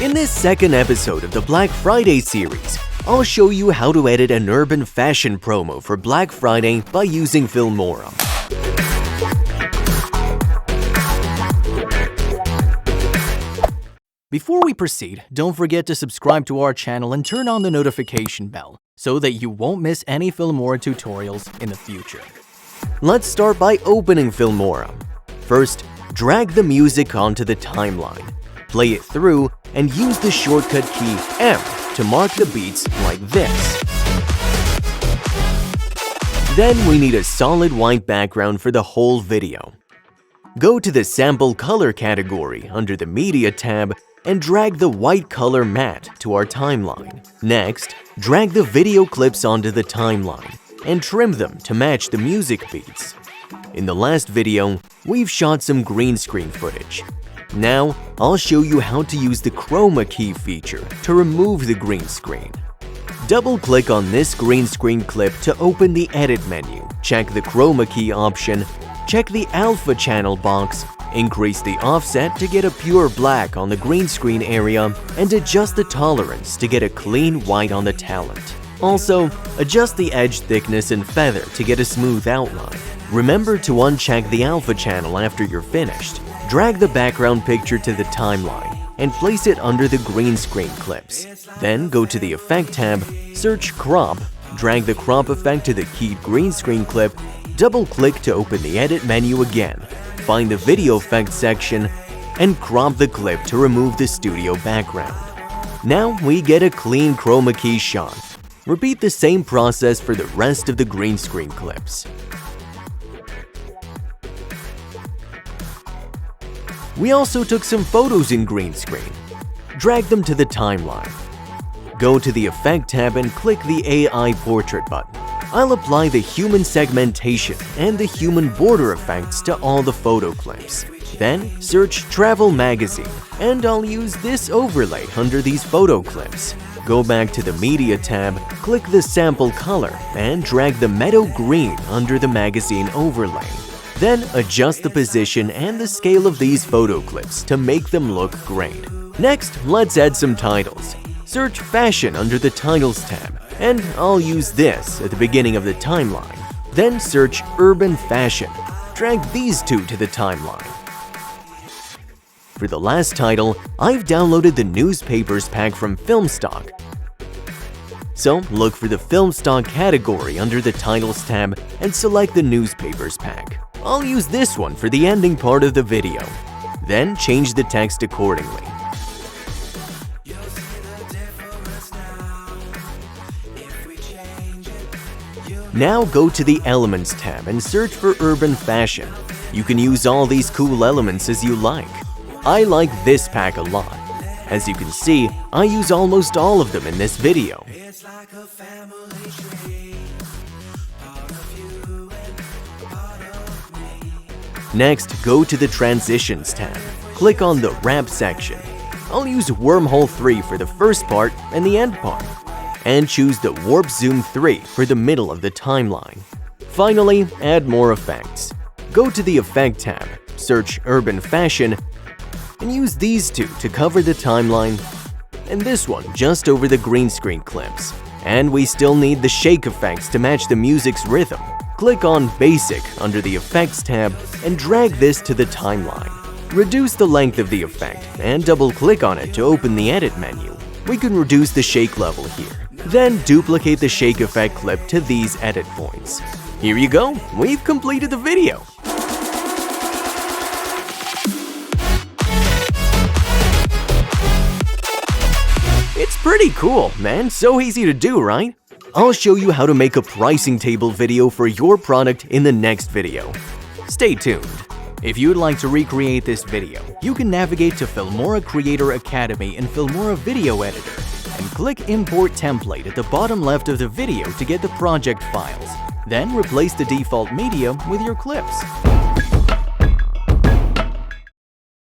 In this second episode of the Black Friday series, I'll show you how to edit an urban fashion promo for Black Friday by using Filmora. Before we proceed, don't forget to subscribe to our channel and turn on the notification bell so that you won't miss any Filmora tutorials in the future. Let's start by opening Filmora. First, drag the music onto the timeline, play it through, and use the shortcut key M to mark the beats like this. Then we need a solid white background for the whole video. Go to the Sample Color category under the Media tab and drag the white color matte to our timeline. Next, drag the video clips onto the timeline and trim them to match the music beats. In the last video, we've shot some green screen footage. Now, I'll show you how to use the chroma key feature to remove the green screen. Double-click on this green screen clip to open the Edit menu, check the chroma key option, check the Alpha channel box, increase the offset to get a pure black on the green screen area, and adjust the tolerance to get a clean white on the talent. Also, adjust the edge thickness and feather to get a smooth outline. Remember to uncheck the Alpha channel after you're finished. Drag the background picture to the timeline and place it under the green screen clips. Then go to the Effect tab, search Crop, drag the crop effect to the keyed green screen clip, double-click to open the Edit menu again, find the Video Effects section, and crop the clip to remove the studio background. Now we get a clean chroma key shot. Repeat the same process for the rest of the green screen clips. We also took some photos in green screen. Drag them to the timeline. Go to the Effect tab and click the AI Portrait button. I'll apply the human segmentation and the human border effects to all the photo clips. Then search Travel Magazine, and I'll use this overlay under these photo clips. Go back to the Media tab, click the Sample Color, and drag the Meadow Green under the magazine overlay. Then adjust the position and the scale of these photo clips to make them look great. Next, let's add some titles. Search Fashion under the Titles tab, and I'll use this at the beginning of the timeline. Then search Urban Fashion. Drag these two to the timeline. For the last title, I've downloaded the Newspapers pack from Filmstock. So look for the Filmstock category under the Titles tab and select the Newspapers pack. I'll use this one for the ending part of the video. Then change the text accordingly. Now go to the Elements tab and search for Urban Fashion. You can use all these cool elements as you like. I like this pack a lot. As you can see, I use almost all of them in this video. Next, go to the Transitions tab. Click on the Wrap section. I'll use Wormhole 3 for the first part and the end part, and choose the Warp Zoom 3 for the middle of the timeline. Finally, add more effects. Go to the Effect tab, search Urban Fashion, and use these two to cover the timeline, and this one just over the green screen clips. And we still need the shake effects to match the music's rhythm. Click on Basic under the Effects tab and drag this to the timeline. Reduce the length of the effect and double-click on it to open the Edit menu. We can reduce the shake level here. Then duplicate the shake effect clip to these edit points. Here you go, we've completed the video. It's pretty cool, man. So easy to do, right? I'll show you how to make a pricing table video for your product in the next video. Stay tuned. If you'd like to recreate this video, you can navigate to Filmora Creator Academy in Filmora Video Editor and click Import Template at the bottom left of the video to get the project files. Then replace the default media with your clips.